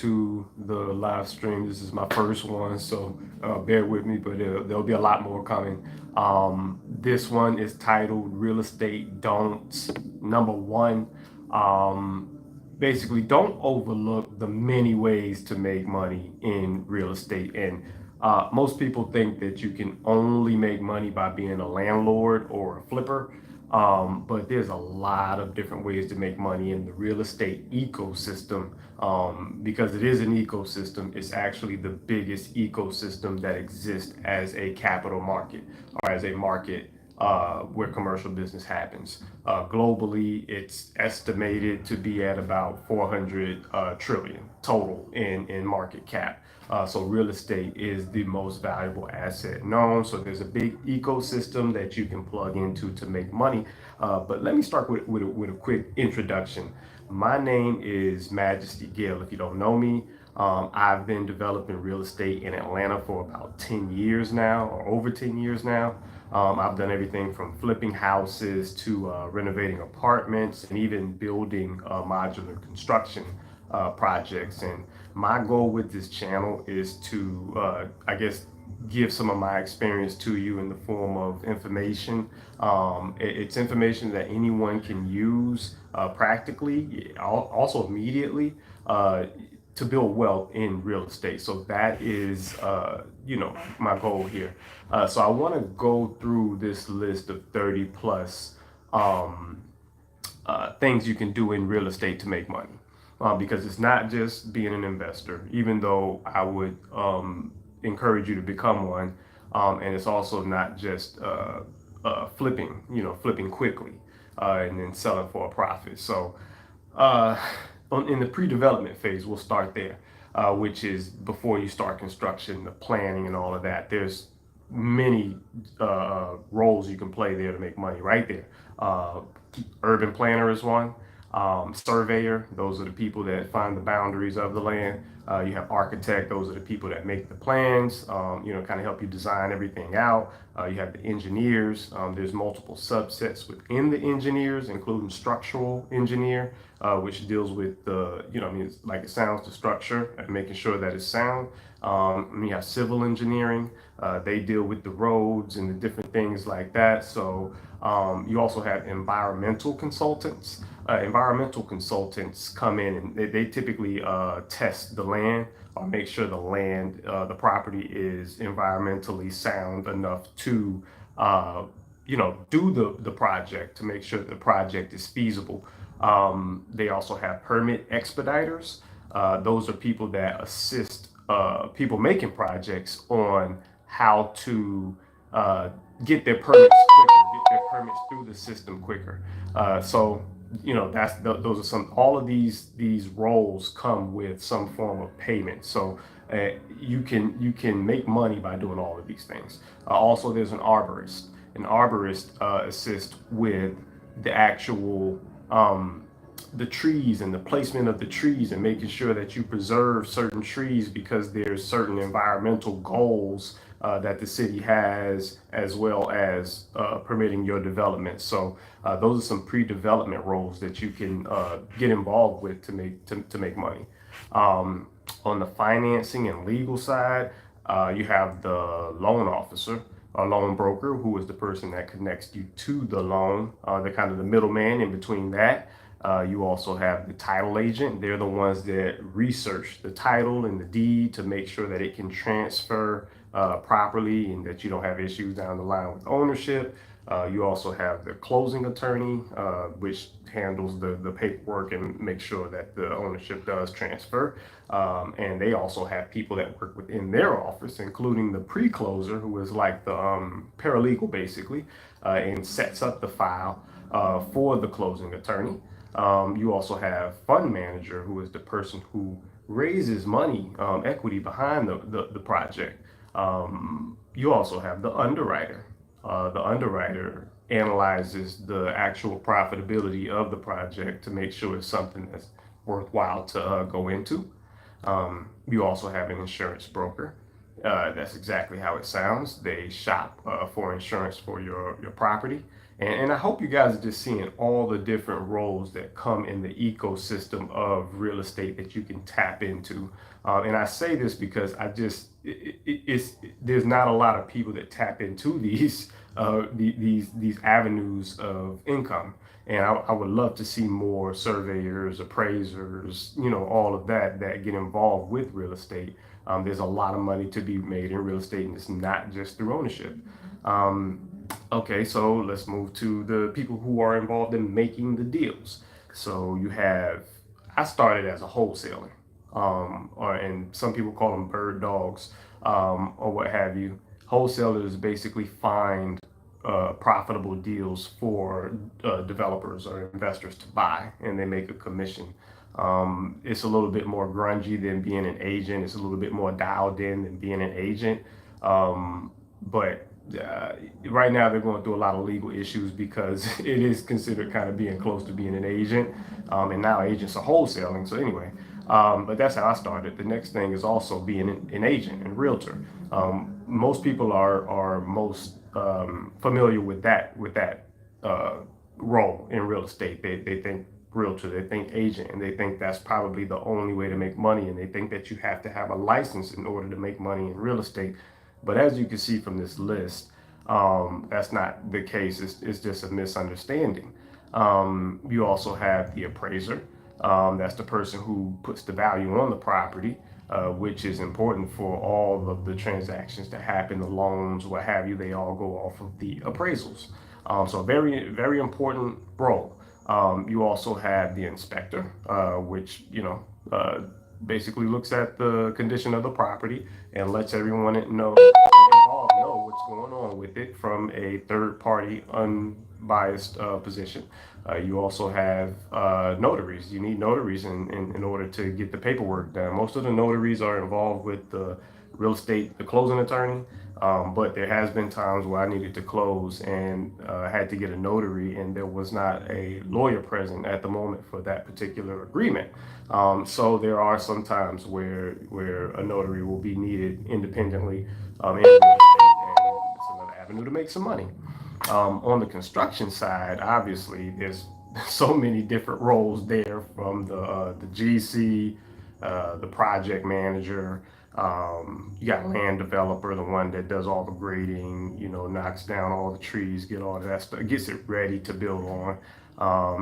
to the live stream. This is my first one, so bear with me, but there'll be a lot more coming. This one is titled Real Estate Don'ts. Number one, basically, don't overlook the many ways to make money in real estate. And most people think that you can only make money by being a landlord or a flipper. But there's a lot of different ways to make money in the real estate ecosystem. Because it is an ecosystem, it's actually the biggest ecosystem that exists as a capital market or as a market where commercial business happens. Globally, it's estimated to be at about 400 trillion total in market cap. So real estate is the most valuable asset known. So there's a big ecosystem that you can plug into to make money. But let me start with a quick introduction. My name is Majesty Gill. If you don't know me, I've been developing real estate in Atlanta for about 10 years now, or over 10 years now. I've done everything from flipping houses to renovating apartments and even building modular construction projects. And my goal with this channel is to, I guess, give some of my experience to you in the form of information. It's information that anyone can use practically, also immediately, to build wealth in real estate. So that is, my goal here. So I want to go through this list of 30 plus things you can do in real estate to make money. Because it's not just being an investor, even though I would encourage you to become one. And it's also not just flipping quickly and then selling for a profit. So in the pre-development phase, we'll start there, which is before you start construction, the planning and all of that. There's many roles you can play there to make money right there. Urban planner is one. Surveyor, those are the people that find the boundaries of the land. You have architect, those are the people that make the plans, kind of help you design everything out. You have the engineers. There's multiple subsets within the engineers, including structural engineer, which deals with the, it's like it sounds, the structure and making sure that it's sound. You have civil engineering. They deal with the roads and the different things like that. So you also have environmental consultants. Environmental consultants come in and they typically test the land or make sure the land, the property is environmentally sound enough to, do the project to make sure the project is feasible. They also have permit expediters. Those are people that assist people making projects on how to get their permits quicker, get their permits through the system quicker. Those are all of these roles come with some form of payment. So you can make money by doing all of these things. Also, there's an arborist. An arborist assists with the actual the trees and the placement of the trees and making sure that you preserve certain trees because there's certain environmental goals that the city has, as well as permitting your development. So those are some pre-development roles that you can get involved with to make money. On the financing and legal side, you have the loan officer, a loan broker, who is the person that connects you to the loan, the kind of the middleman in between that. You also have the title agent. They're the ones that research the title and the deed to make sure that it can transfer properly and that you don't have issues down the line with ownership. You also have the closing attorney, which handles the paperwork and makes sure that the ownership does transfer. And they also have people that work within their office, including the pre-closer, who is like the paralegal basically, and sets up the file for the closing attorney. You also have fund manager, who is the person who raises money, equity behind the project. You also have the underwriter. The underwriter analyzes the actual profitability of the project to make sure it's something that's worthwhile to go into. You also have an insurance broker. That's exactly how it sounds. They shop for insurance for your property. And I hope you guys are just seeing all the different roles that come in the ecosystem of real estate that you can tap into. And I say this because there's not a lot of people that tap into these avenues of income. And I would love to see more surveyors, appraisers, all of that get involved with real estate. There's a lot of money to be made in real estate, and it's not just through ownership. Um, okay, so let's move to the people who are involved in making the deals. So I started as a wholesaler, and some people call them bird dogs, or what have you. Wholesalers basically find profitable deals for developers or investors to buy, and they make a commission. It's a little bit more grungy than being an agent. It's a little bit more dialed in than being an agent. But right now they're going through a lot of legal issues because it is considered kind of being close to being an agent. And now agents are wholesaling. So anyway, but that's how I started. The next thing is also being an agent and realtor. Most people are most familiar with that uh, role in real estate. They think realtor, they think agent, and they think that's probably the only way to make money, and they think that you have to have a license in order to make money in real estate. But as you can see from this list, that's not the case. It's just a misunderstanding. You also have the appraiser. That's the person who puts the value on the property, which is important for all of the transactions that happen, the loans, what have you. They all go off of the appraisals. So a very, very important role. You also have the inspector, which, basically looks at the condition of the property and lets everyone involved know what's going on with it from a third party, unbiased position. You also have notaries. You need notaries in order to get the paperwork done. Most of the notaries are involved with the real estate, the closing attorney. But there has been times where I needed to close and had to get a notary, and there was not a lawyer present at the moment for that particular agreement. So there are some times where a notary will be needed independently in real estate, and it's another avenue to make some money. On the construction side, obviously, there's so many different roles there, from the GC, the project manager. You got land developer, the one that does all the grading, knocks down all the trees, get all that stuff, gets it ready to build on.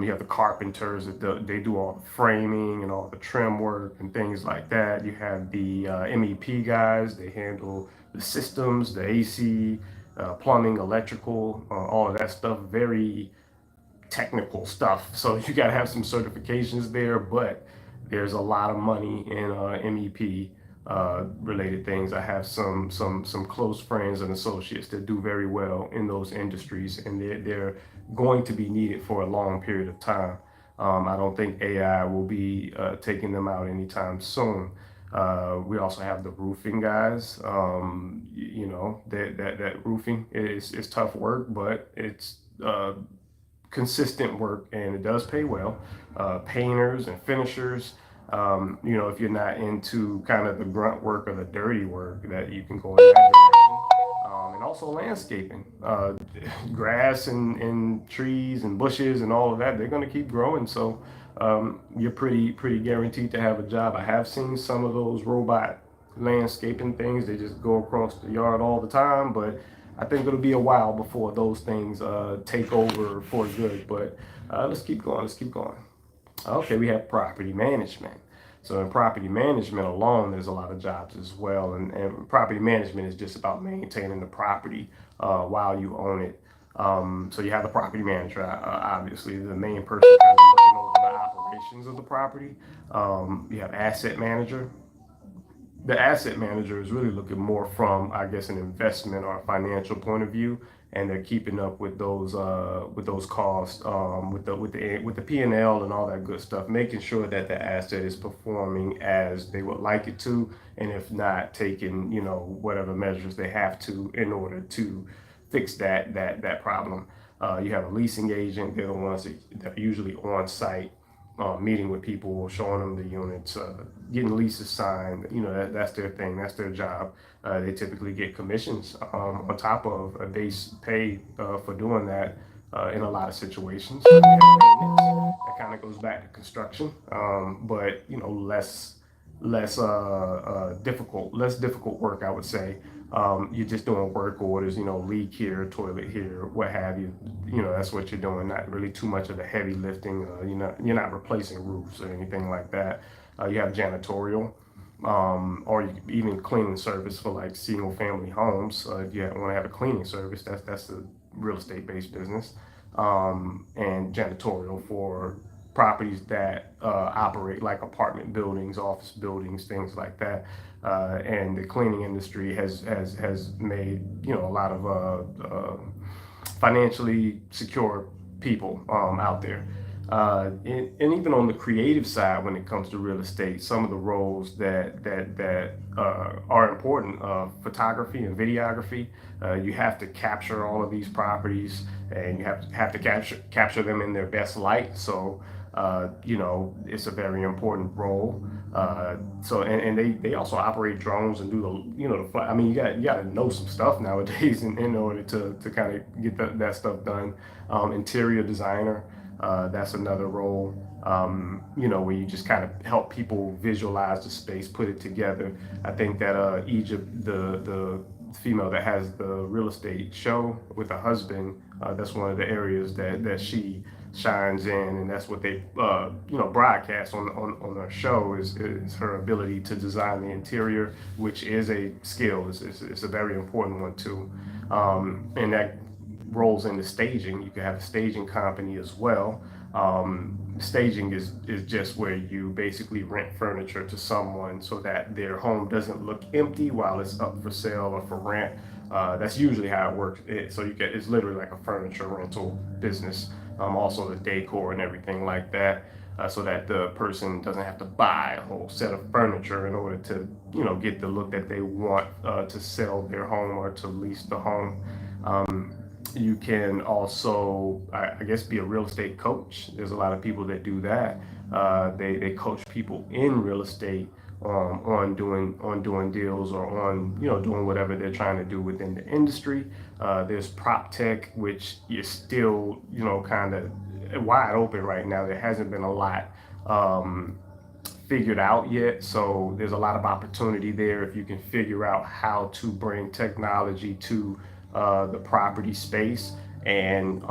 You have the carpenters they do all the framing and all the trim work and things like that. You have the MEP guys, they handle the systems, the AC, plumbing, electrical, all of that stuff. Very technical stuff. So you got to have some certifications there, but there's a lot of money in MEP related things. I have some close friends and associates that do very well in those industries, and they're going to be needed for a long period of time. I don't think AI will be taking them out anytime soon. We also have the roofing guys. That roofing is tough work, but it's consistent work, and it does pay well. Painters and finishers, if you're not into kind of the grunt work or the dirty work, that you can go in that direction. And also landscaping, grass and trees and bushes and all of that, they're going to keep growing. So you're pretty guaranteed to have a job. I have seen some of those robot landscaping things. They just go across the yard all the time, but I think it'll be a while before those things take over for good. But let's keep going. Let's keep going. Okay, we have property management. So in property management alone, there's a lot of jobs as well. And property management is just about maintaining the property while you own it. So you have the property manager, obviously, the main person kind of looking over the operations of the property. You have asset manager. The asset manager is really looking more from, I guess, an investment or a financial point of view, and they're keeping up with those costs, with the P&L and all that good stuff, making sure that the asset is performing as they would like it to, and if not, taking whatever measures they have to in order to fix that problem. You have a leasing agent; they're the ones that are usually on site, meeting with people, showing them the units, getting leases signed. That's their thing. That's their job. They typically get commissions on top of a base pay for doing that. in a lot of situations. You have maintenance. That kind of goes back to construction, but less difficult work, I would say. You're just doing work orders, leak here, toilet here, what have you. That's what you're doing. Not really too much of the heavy lifting. You're not replacing roofs or anything like that. You have janitorial, or even cleaning service for like single family homes. If you want to have a cleaning service, that's a real estate based business, and janitorial for properties that operate like apartment buildings, office buildings, things like that. And the cleaning industry has made a lot of financially secure people out there. And even on the creative side, when it comes to real estate, some of the roles that are important, photography and videography. You have to capture all of these properties, and you have to capture them in their best light. So it's a very important role. And they also operate drones and do the fly. I mean, you got to know some stuff nowadays in order to kind of get that stuff done. Interior designer, that's another role. Where you just kind of help people visualize the space, put it together. I think that Egypt, the female that has the real estate show with her husband, that's one of the areas that she shines in, and that's what they broadcast on her show is her ability to design the interior, which is a skill. It's a very important one too, and that rolls into staging. You can have a staging company as well. Staging is just where you basically rent furniture to someone so that their home doesn't look empty while it's up for sale or for rent. That's usually how it works. It's literally like a furniture rental business. Also the decor and everything like that, so that the person doesn't have to buy a whole set of furniture in order to get the look that they want to sell their home or to lease the home. You can also, I guess, be a real estate coach. There's a lot of people that do that. They coach people in real estate, on doing deals, or on doing whatever they're trying to do within the industry. There's prop tech, which is still kind of wide open right now. There hasn't been a lot figured out yet. So there's a lot of opportunity there if you can figure out how to bring technology to the property space, and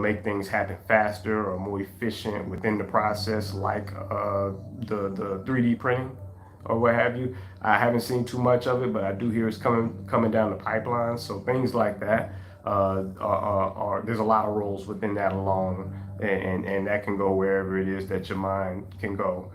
make things happen faster or more efficient within the process, like the 3D printing or what have you. I haven't seen too much of it, but I do hear it's coming down the pipeline. So things like that there's a lot of roles within that alone, and that can go wherever it is that your mind can go.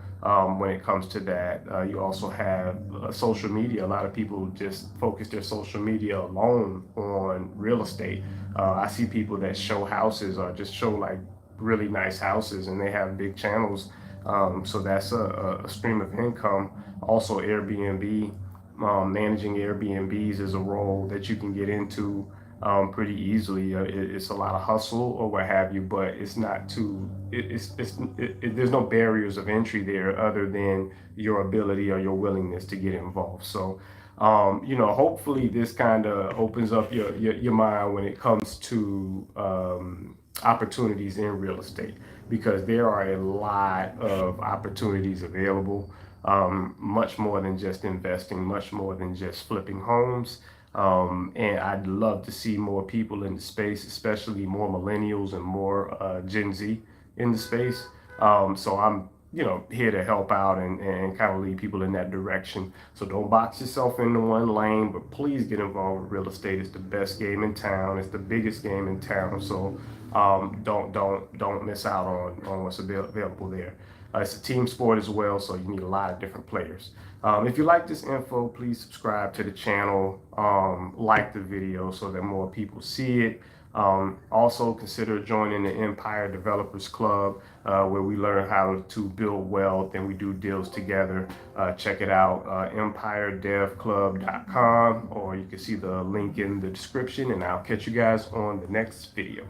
When it comes to that, you also have social media. A lot of people just focus their social media alone on real estate. I see people that show houses or just show like really nice houses, and they have big channels. So that's a stream of income. Also, Airbnb, managing Airbnbs is a role that you can get into pretty easily. It's a lot of hustle or what have you, but it's not too. There's no barriers of entry there other than your ability or your willingness to get involved. So, hopefully this kind of opens up your mind when it comes to opportunities in real estate, because there are a lot of opportunities available. Much more than just investing, much more than just flipping homes. And I'd love to see more people in the space, especially more millennials and more Gen Z in the space. So I'm, here to help out and kind of lead people in that direction. So don't box yourself into one lane, but please get involved with real estate. It's the best game in town. It's the biggest game in town. So don't miss out on what's available there. It's a team sport as well, so you need a lot of different players. If you like this info, please subscribe to the channel, like the video so that more people see it. Also consider joining the Empire Developers Club, where we learn how to build wealth and we do deals together. Check it out, empiredevclub.com, or you can see the link in the description, and I'll catch you guys on the next video.